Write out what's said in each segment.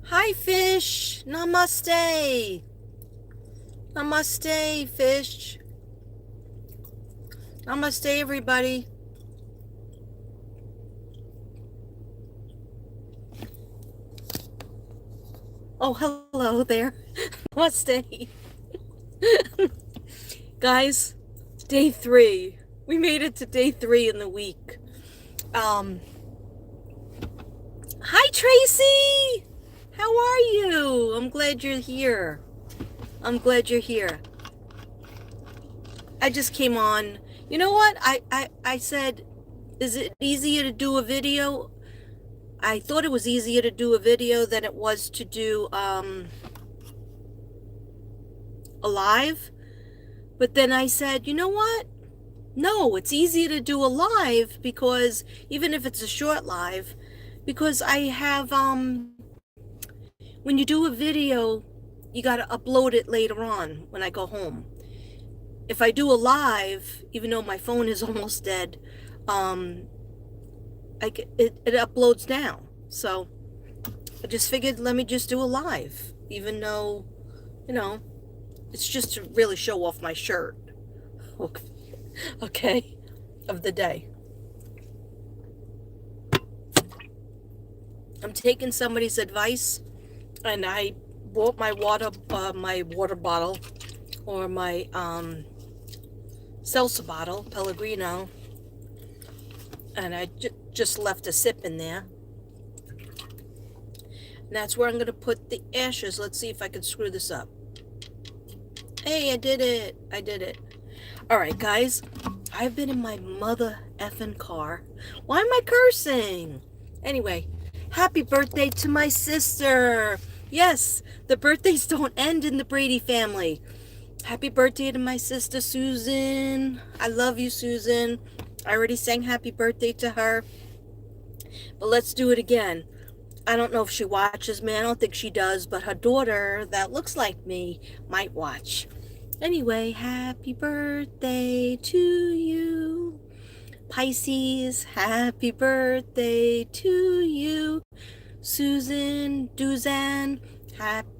Hi, fish. Namaste. Namaste, fish. Namaste, everybody. Oh, hello there. Namaste. Guys, day 3. We made it to day 3 in the week. Hi, Tracy. How are you? I'm glad you're here. I'm glad you're here. I just came on. You know what? I said, is it easier to do a video? I thought it was easier to do a video than it was to do a live. But then I said, you know what? No, it's easier to do a live because even if it's a short live, because I have when you do a video, you got to upload it later on when I go home. If I do a live, even though my phone is almost dead, it uploads now. So I just figured, let me just do a live, even though, it's just to really show off my shirt. Okay, of the day. I'm taking somebody's advice, and I bought my water bottle, or my seltzer bottle, Pellegrino, and I just left a sip in there. And that's where I'm going to put the ashes. Let's see if I can screw this up. Hey, I did it. I did it. All right, guys. I've been in my mother effing car. Why am I cursing? Anyway, happy birthday to my sister. Yes, the birthdays don't end in the Brady family. Happy birthday to my sister, Susan. I love you, Susan. I already sang happy birthday to her. But let's do it again. I don't know if she watches me. I don't think she does. But her daughter, that looks like me, might watch. Anyway, happy birthday to you. Pisces, happy birthday to you. Susan, Duzan,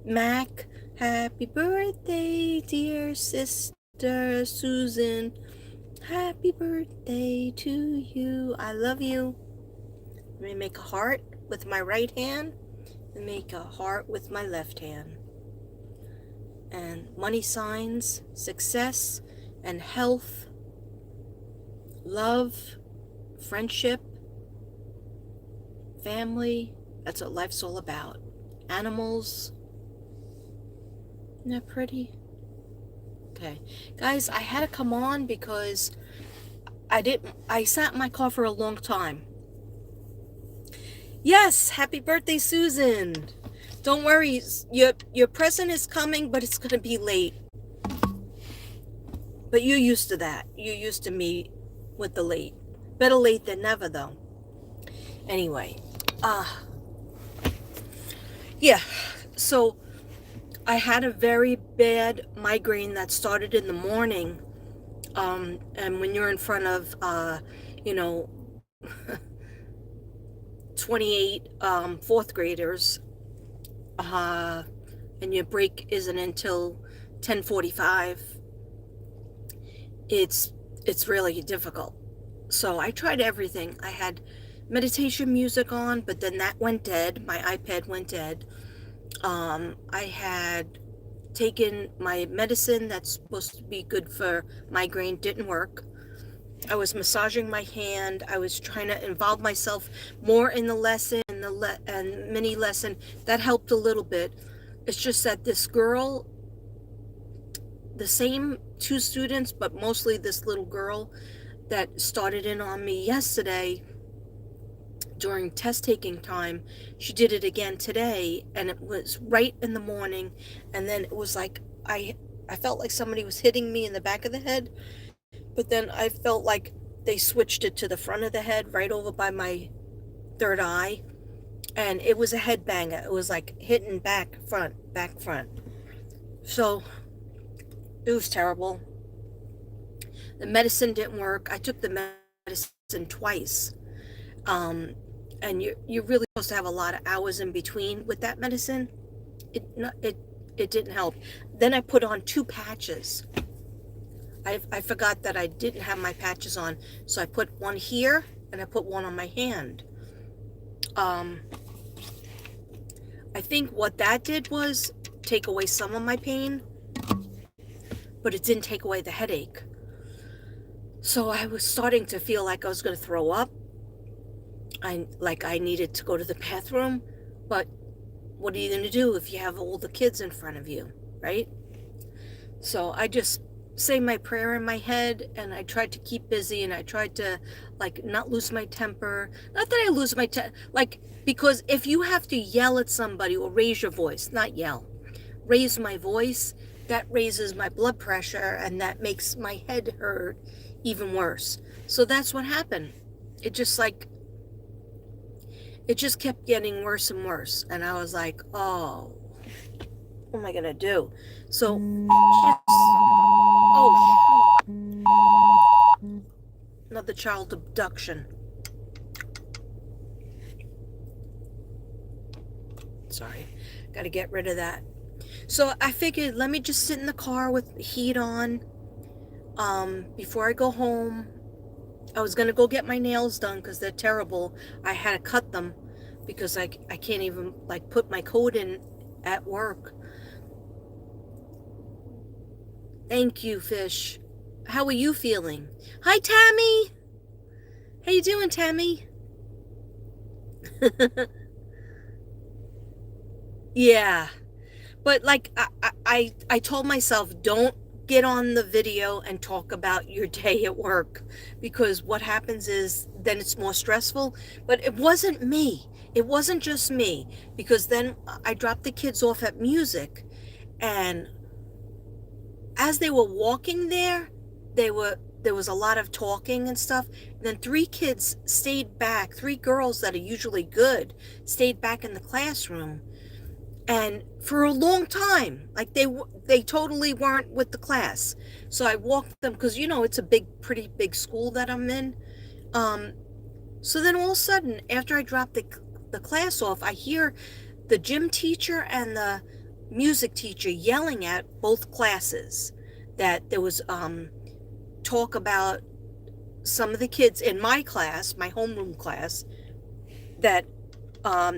Mac, happy birthday, dear sister Susan. Happy birthday to you. I love you. Let me make a heart with my right hand and make a heart with my left hand. And money signs, success and health, love, friendship, family. That's what life's all about. Animals. Isn't that pretty? Okay. Guys, I had to come on because I sat in my car for a long time. Yes, happy birthday, Susan. Don't worry, your present is coming, but it's going to be late. But you're used to that. You're used to me with the late. Better late than never, though. Anyway, yeah, so I had a very bad migraine that started in the morning. And when you're in front of, 28 fourth graders, and your break isn't until 10:45, it's really difficult. So I tried everything. I had meditation music on, but then that went dead. My iPad went dead. I had taken my medicine that's supposed to be good for migraine, didn't work. I was massaging my hand. I was trying to involve myself more in the lesson and mini lesson. That helped a little bit. It's just that this girl, the same two students, but mostly this little girl that started in on me yesterday during test taking time, she did it again today, and it was right in the morning. And then it was like I felt like somebody was hitting me in the back of the head. But then I felt like they switched it to the front of the head, right over by my third eye. And it was a headbanger. It was like hitting back, front. So it was terrible. The medicine didn't work. I took the medicine twice. And you really supposed to have a lot of hours in between with that medicine. It it didn't help. Then I put on 2 patches. I forgot that I didn't have my patches on, so I put one here and I put one on my hand. I think what that did was take away some of my pain, but it didn't take away the headache. So I was starting to feel like I was going to throw up. I needed to go to the bathroom, but what are you going to do if you have all the kids in front of you, right? So I just say my prayer in my head, and I tried to keep busy, and I tried to not lose my temper. Not that I lose my temper, because if you have to yell at somebody or raise your voice, not yell, raise my voice, that raises my blood pressure, and that makes my head hurt even worse. So that's what happened. It just kept getting worse and worse, and I was like, oh, what am I gonna do? So oh, another child abduction. Sorry, gotta get rid of that. So I figured, let me just sit in the car with the heat on. Before I go home, I was gonna go get my nails done because they're terrible. I had to cut them because I can't even put my coat in at work. Thank you, fish. How are you feeling? Hi, Tammy. How you doing, Tammy? Yeah, but I told myself, don't get on the video and talk about your day at work, because what happens is then it's more stressful. But it wasn't me. It wasn't just me, because then I dropped the kids off at music, and as they were walking there was a lot of talking and stuff. And then 3 kids stayed back, 3 girls that are usually good stayed back in the classroom, and for a long time, they totally weren't with the class. So I walked them, because it's a pretty big school that I'm in. So then all of a sudden, after I dropped the class off, I hear the gym teacher and the music teacher yelling at both classes that there was talk about some of the kids in my class, my homeroom class, that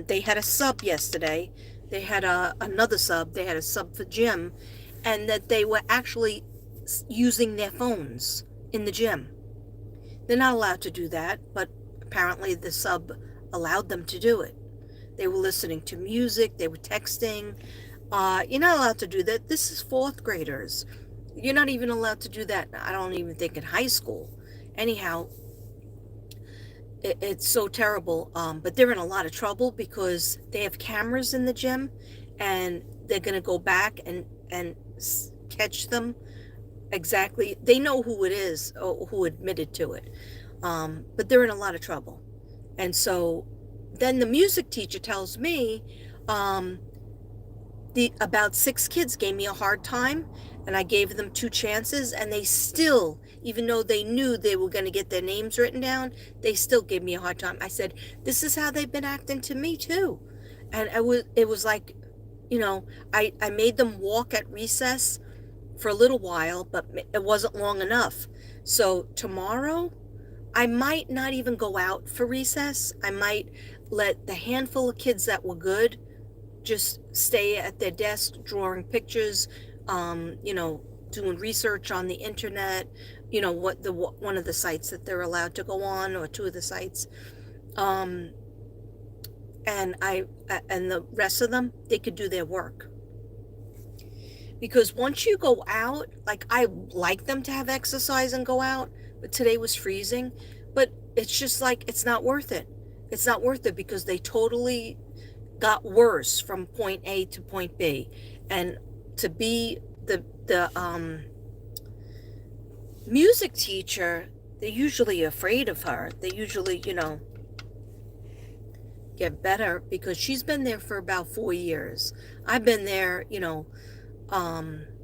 they had a sub yesterday. They had another sub. They had a sub for gym, and that they were actually using their phones in the gym. They're not allowed to do that, but apparently the sub allowed them to do it. They were listening to music. They were texting. You're not allowed to do that. This is 4th graders. You're not even allowed to do that. I don't even think in high school. Anyhow, it's so terrible. But they're in a lot of trouble because they have cameras in the gym, and they're going to go back and catch them. Exactly. They know who it is, or who admitted to it. But they're in a lot of trouble. And so then the music teacher tells me, about 6 kids gave me a hard time, and I gave them 2 chances, and they still, even though they knew they were going to get their names written down, they still gave me a hard time. I said, this is how they've been acting to me too. And it was like, I made them walk at recess for a little while, but it wasn't long enough. So tomorrow, I might not even go out for recess. I might let the handful of kids that were good just stay at their desk drawing pictures, doing research on the internet, one of the sites that they're allowed to go on, or 2 of the sites. And the rest of them, they could do their work. Because once you go out, I like them to have exercise and go out, but today was freezing. But it's just it's not worth it. It's not worth it, because they totally got worse from point A to point B. And to be the music teacher, they're usually afraid of her. They usually, get better, because she's been there for about 4 years. I've been there,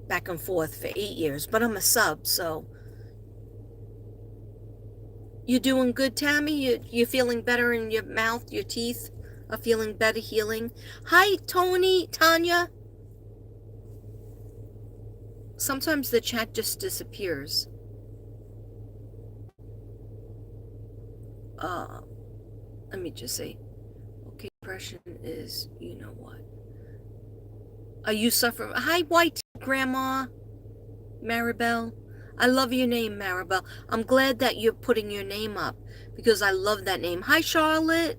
back and forth for 8 years, but I'm a sub. So you doing good, Tammy? You feeling better in your mouth, your teeth? A feeling better healing. Hi, Tanya. Sometimes the chat just disappears. Let me just say, okay, depression is, you know what? Are you suffering? Hi, White Grandma Maribel. I love your name, Maribel. I'm glad that you're putting your name up because I love that name. Hi, Charlotte.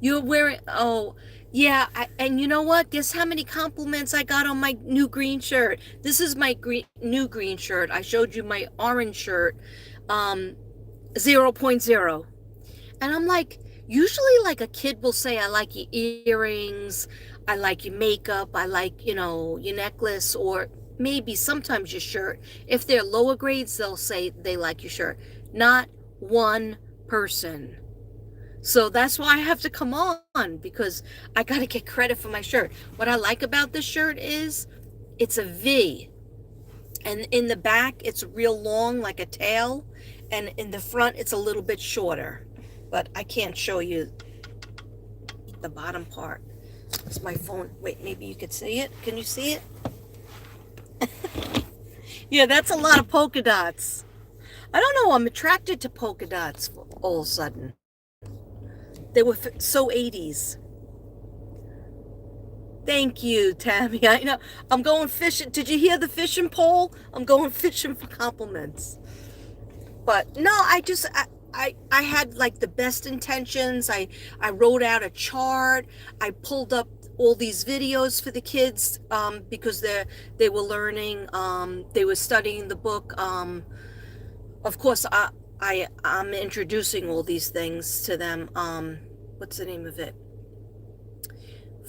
You're wearing, oh, yeah, and you know what? Guess how many compliments I got on my new green shirt? This is my new green shirt. I showed you my orange shirt, 0.0. And I'm like, usually like a kid will say, I like your earrings, I like your makeup, I like, your necklace, or maybe sometimes your shirt. If they're lower grades, they'll say they like your shirt. Not one person. So that's why I have to come on, because I got to get credit for my shirt. What I like about this shirt is it's a V. And in the back, it's real long, like a tail. And in the front, it's a little bit shorter. But I can't show you the bottom part. It's my phone. Wait, maybe you could see it. Can you see it? Yeah, that's a lot of polka dots. I don't know. I'm attracted to polka dots all of a sudden. They were so 80s. Thank you, Tammy. I know. I'm going fishing. Did you hear the fishing pole? I'm going fishing for compliments. But no, I had like the best intentions. I wrote out a chart. I pulled up all these videos for the kids because they were learning. They were studying the book. Of course, I'm introducing all these things to them. What's the name of it?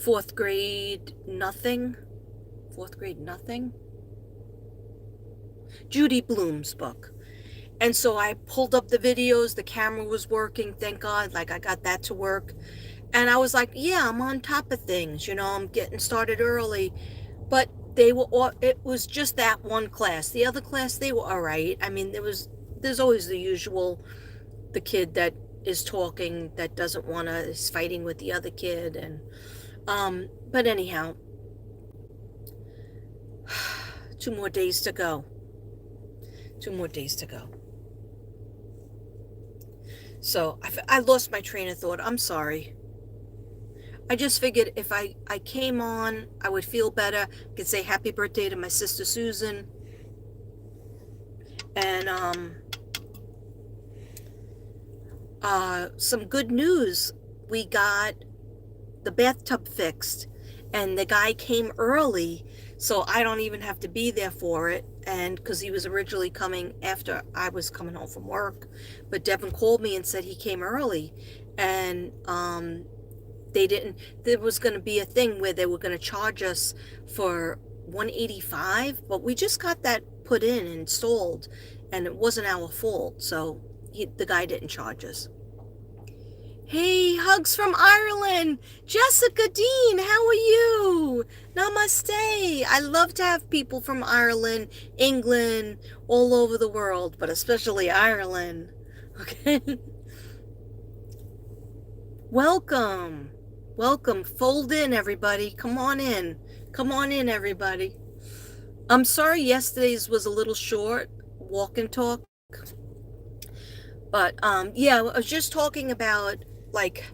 Fourth grade nothing. Judy Blume's book. And so I pulled up the videos, the camera was working, thank God, like I got that to work. And I was like, yeah, I'm on top of things, I'm getting started early. But it was just that one class. The other class, they were all right. I mean, there's always the usual, the kid that is talking, that doesn't want to, is fighting with the other kid. And, but anyhow, 2 more days to go. 2 more days to go. So I lost my train of thought. I'm sorry. I just figured if I came on, I would feel better. I could say happy birthday to my sister Susan. And some good news. We got the bathtub fixed. And the guy came early, so I don't even have to be there for it. And because he was originally coming after I was coming home from work. But Devin called me and said he came early. And there was going to be a thing where they were going to charge us for $185, but we just got that put in and installed, and it wasn't our fault. So the guy didn't charge us. Hey, hugs from Ireland. Jessica Dean, how are you? Namaste. I love to have people from Ireland, England, all over the world, but especially Ireland. Okay. Welcome. Fold in, everybody. Come on in, everybody. I'm sorry yesterday's was a little short, walk and talk. But yeah, I was just talking about like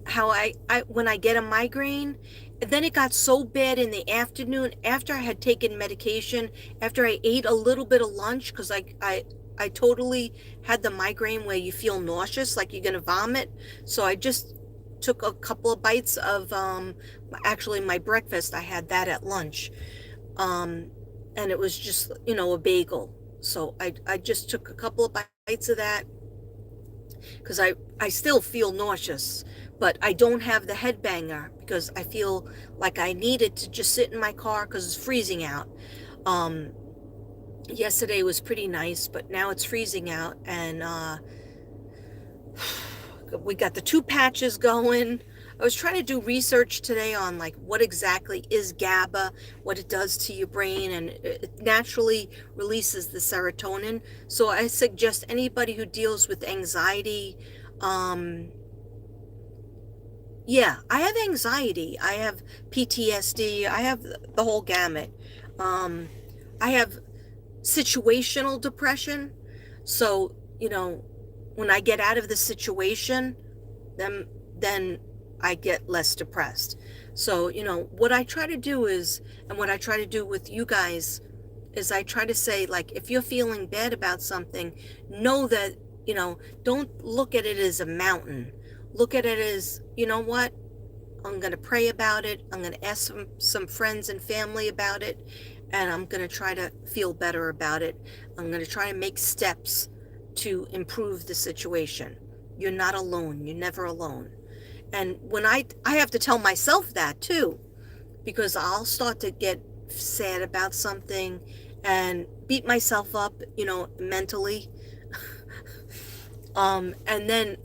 how I when I get a migraine, and then it got so bad in the afternoon after I had taken medication, after I ate a little bit of lunch, because I totally had the migraine where you feel nauseous, like you're gonna vomit. So I just took a couple of bites of actually my breakfast. I had that at lunch, and it was just a bagel. So I just took a couple of bites of that because I still feel nauseous, but I don't have the headbanger because I feel like I needed to just sit in my car because it's freezing out. Yesterday was pretty nice, but now it's freezing out, and we got the 2 patches going. I was trying to do research today on like what exactly is GABA, what it does to your brain, and it naturally releases the serotonin. So I suggest anybody who deals with anxiety, Yeah, I have anxiety. I have PTSD. I have the whole gamut. Um, I have situational depression. So, when I get out of the situation, then then I get less depressed. So, what I try to do is, and what I try to do with you guys is I try to say, like, if you're feeling bad about something, know that, don't look at it as a mountain. Look at it as, you know what? I'm going to pray about it. I'm going to ask some friends and family about it. And I'm going to try to feel better about it. I'm going to try to make steps to improve the situation. You're not alone. You're never alone. And when I have to tell myself that too, because I'll start to get sad about something and beat myself up, mentally. And then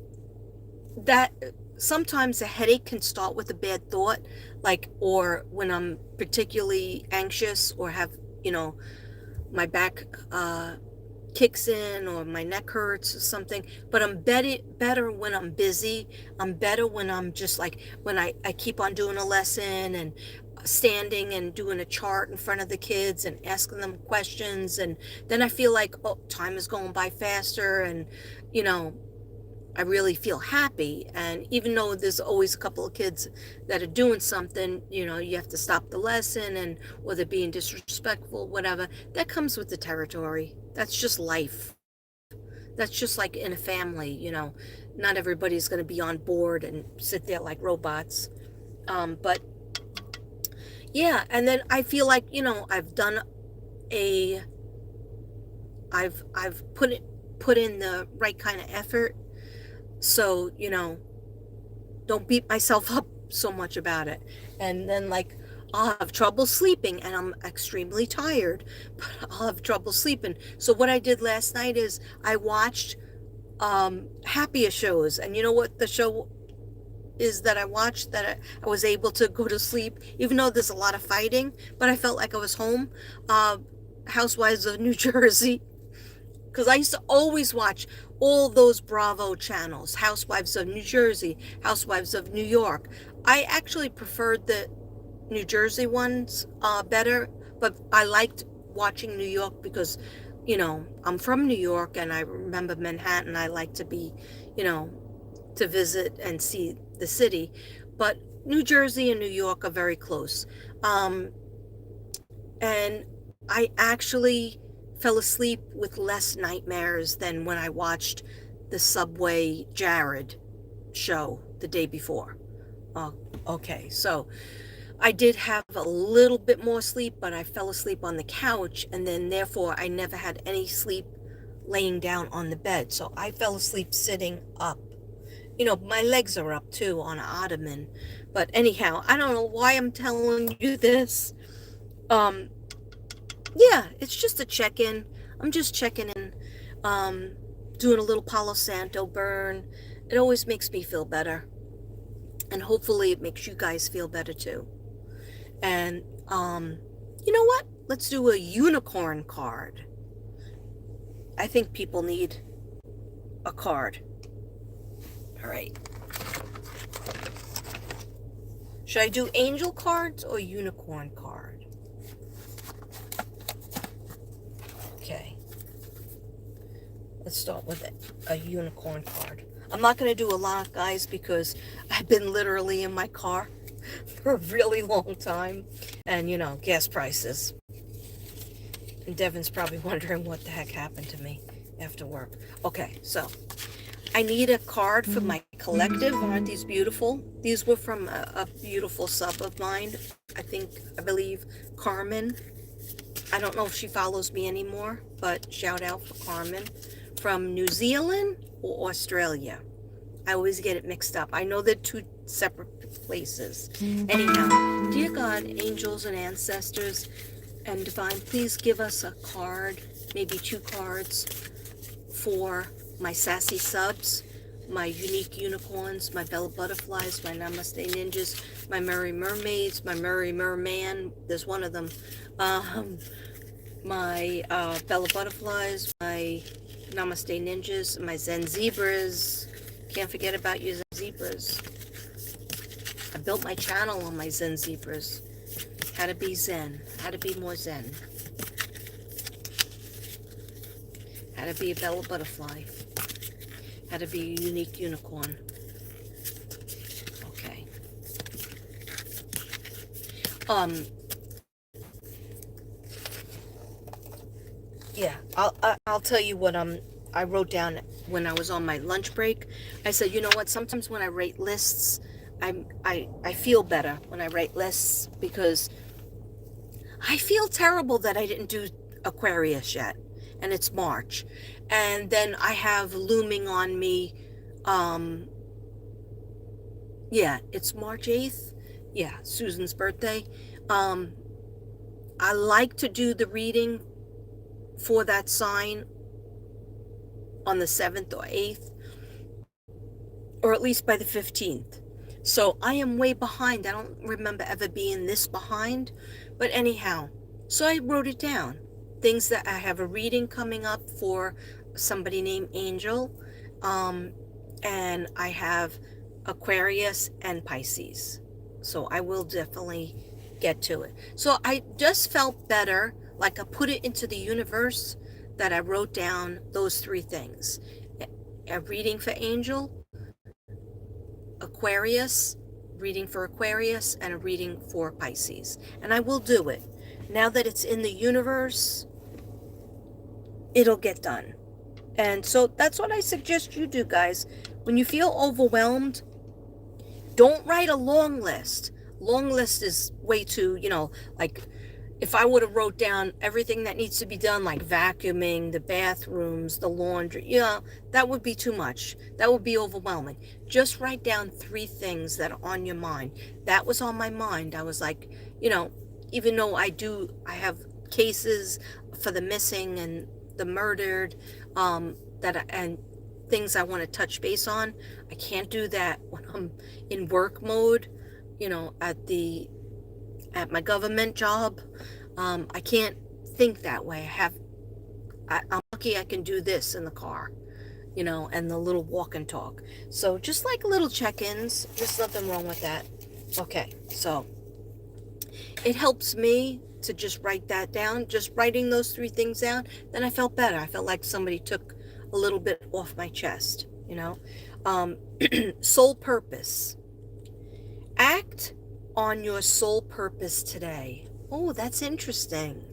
that sometimes a headache can start with a bad thought, like, or when I'm particularly anxious or have, my back kicks in or my neck hurts or something. But I'm better when I'm busy. I'm better when I'm just like, when I keep on doing a lesson and standing and doing a chart in front of the kids and asking them questions. And then I feel like, oh, time is going by faster. And, you know, I really feel happy. And even though there's always a couple of kids that are doing something, you have to stop the lesson, and or they're being disrespectful, whatever, that comes with the territory. That's just life. That's just like in a family, not everybody's going to be on board and sit there like robots. But yeah, and then I feel like, I've done a, I've put in the right kind of effort. So, don't beat myself up so much about it. And then, like, I'll have trouble sleeping, and I'm extremely tired, but I'll have trouble sleeping. So what I did last night is I watched happier shows. And you know what the show is that I watched that I was able to go to sleep, even though there's a lot of fighting, but I felt like I was home. Housewives of New Jersey. Because I used to always watch all those Bravo channels, Housewives of New Jersey, Housewives of New York. I actually preferred the New Jersey ones better, but I liked watching New York because, I'm from New York and I remember Manhattan. I like to be, to visit and see the city. But New Jersey and New York are very close. And I actually fell asleep with less nightmares than when I watched the Subway Jared show the day before. Okay, so I did have a little bit more sleep, but I fell asleep on the couch, and then therefore I never had any sleep laying down on the bed. So I fell asleep sitting up. My legs are up too on an ottoman. But anyhow, I don't know why I'm telling you this. Yeah, it's just a check-in. I'm just checking in, doing a little Palo Santo burn. It always makes me feel better. And hopefully it makes you guys feel better too. And, you know what? Let's do a unicorn card. I think people need a card. All right. Should I do angel cards or unicorn card? Okay. Let's start with a unicorn card. I'm not going to do a lot, guys, because I've been literally in my car for a really long time. And, gas prices. And Devin's probably wondering what the heck happened to me after work. Okay, so I need a card for my collective. Aren't these beautiful? These were from a beautiful sub of mine. I believe Carmen. I don't know if she follows me anymore, but shout out for Carmen. From New Zealand or Australia. I always get it mixed up. I know they're two separate places. Anyhow, dear God, angels and ancestors and divine, please give us a card, maybe 2 cards for my sassy subs, my unique unicorns, my bella butterflies, my namaste ninjas, my merry mermaids, my merry merman. There's one of them. My bella butterflies, my namaste ninjas, my zen zebras. Can't forget about you, zen zebras. I built my channel on my Zen zebras. How to be Zen. How to be more Zen. How to be a bella butterfly. How to be a unique unicorn. Okay. Yeah, I'll tell you what I wrote down when I was on my lunch break. I said, you know what? Sometimes when I write lists, I feel better when I write lists because I feel terrible that I didn't do Aquarius yet, and it's March, and then I have looming on me. Yeah, it's March 8th. Yeah, Susan's birthday. I like to do the reading for that sign on the 7th or 8th, or at least by the 15th. So I am way behind. I don't remember ever being this behind. But anyhow, so I wrote it down. Things that I have a reading coming up for somebody named Angel. And I have Aquarius and Pisces. So I will definitely get to it. So I just felt better, like I put it into the universe, that I wrote down those three things. A reading for Angel, Aquarius, reading for Aquarius, and a reading for Pisces. And I will do it. Now that it's in the universe, it'll get done. And so that's what I suggest you do, guys. When you feel overwhelmed, don't write a long list. Long list is way too, like if I would have wrote down everything that needs to be done, like vacuuming, the bathrooms, the laundry, that would be too much. That would be overwhelming. Just write down three things that are on your mind. That was on my mind. I was like, even though I have cases for the missing and the murdered, and things I want to touch base on, I can't do that when I'm in work mode, at my government job. I can't think that way. I'm lucky I can do this in the car, and the little walk and talk. So just like little check-ins, there's nothing wrong with that. Okay, so it helps me to just write that down. Just writing those three things down, then I felt better. I felt like somebody took a little bit off my chest, Soul purpose. Act on your soul purpose today. Oh, that's interesting.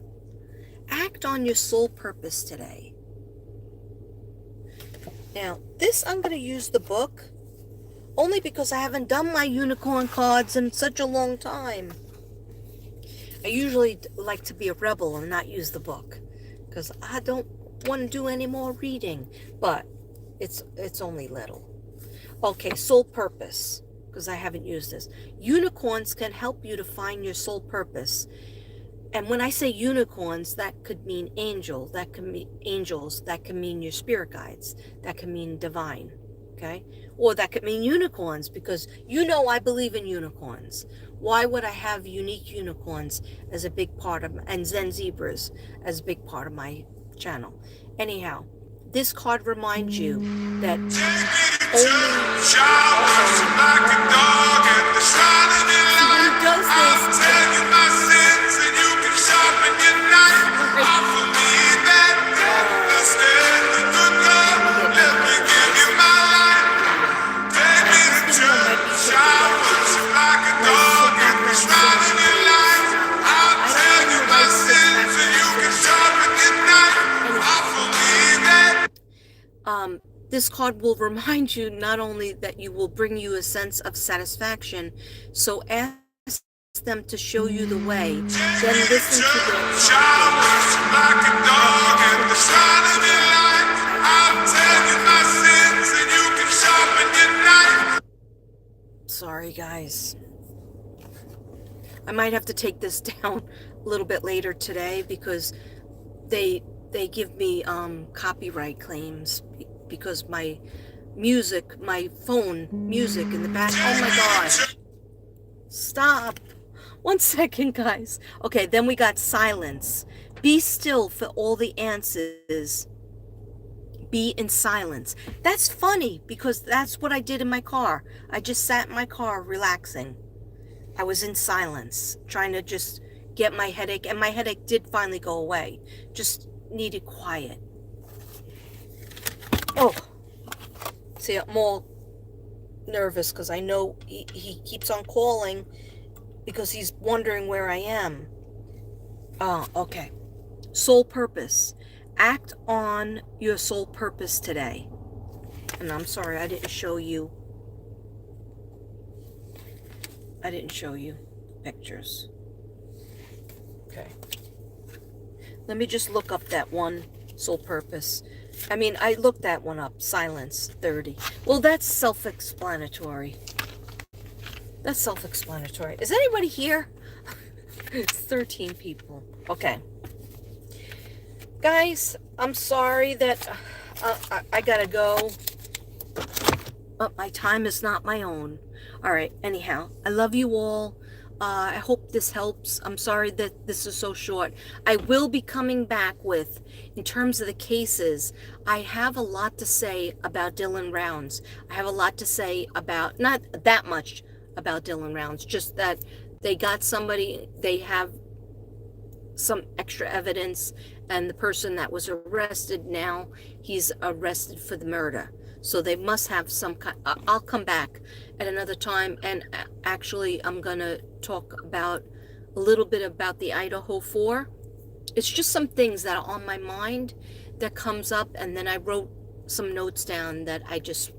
Act on your soul purpose today. Now, this I'm going to use the book only because I haven't done my unicorn cards in such a long time. I usually like to be a rebel and not use the book because I don't want to do any more reading, but it's only little. Okay, soul purpose, because I haven't used this. Unicorns can help you to find your soul purpose. And when I say unicorns, that could mean angel, that can mean angels, that can mean your spirit guides, that can mean divine, okay? Or that could mean unicorns, because I believe in unicorns. Why would I have unique unicorns as a big part of, and Zen zebras as a big part of my channel? Anyhow, this card reminds you that showers like a dog at the shining light. I'll tell you my sins and you can sharpen your knife. Offer me that understand the good God. Let me give you my life. Take me to church. Showers like a dog at the shining light. I'll tell you my sins and you can sharpen your knife. Offer me that. This card will remind you not only that you will bring you a sense of satisfaction, so ask them to show you the way, then listen to their showers like a dog at the shining light. I'll tell you my sins and you can sharpen your knife. Sorry, guys. I might have to take this down a little bit later today because they give me copyright claims because my phone music in the back. Oh my gosh. Stop. 1 second, guys. Okay, then we got silence. Be still for all the answers. Be in silence. That's funny because that's what I did in my car. I just sat in my car relaxing. I was in silence, trying to just get my headache, and my headache did finally go away. Just needed quiet. Oh, see, I'm all nervous because I know he keeps on calling because he's wondering where I am. Oh, okay. Soul purpose. Act on your soul purpose today. And I'm sorry, I didn't show you pictures. Okay. Let me just look up that one soul purpose. I mean, I looked that one up. Silence 30. Well, that's self-explanatory. That's self-explanatory. Is anybody here? It's 13 people. Okay. Guys, I'm sorry that I gotta go. But my time is not my own. All right, anyhow, I love you all. I hope this helps. I'm sorry that this is so short. I will be coming back with, in terms of the cases, I have a lot to say about Dylan Rounds. I have a lot to say about, not that much about Dylan Rounds, just that they got somebody, they have some extra evidence, and the person that was arrested now, he's arrested for the murder. So they must have some kind. I'll come back at another time, and actually I'm gonna talk about a little bit about the Idaho 4. It's just some things that are on my mind that comes up, and then I wrote some notes down that I just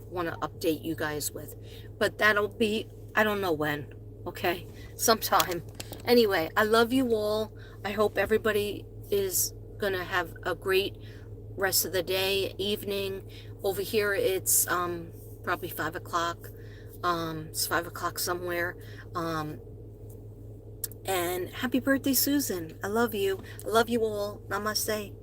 want to update you guys with. But that'll be, I don't know when, okay? Sometime. Anyway, I love you all. I hope everybody is gonna have a great rest of the day, evening. Over here it's probably 5 o'clock. It's 5 o'clock somewhere. And happy birthday, Susan. I love you. I love you all. Namaste.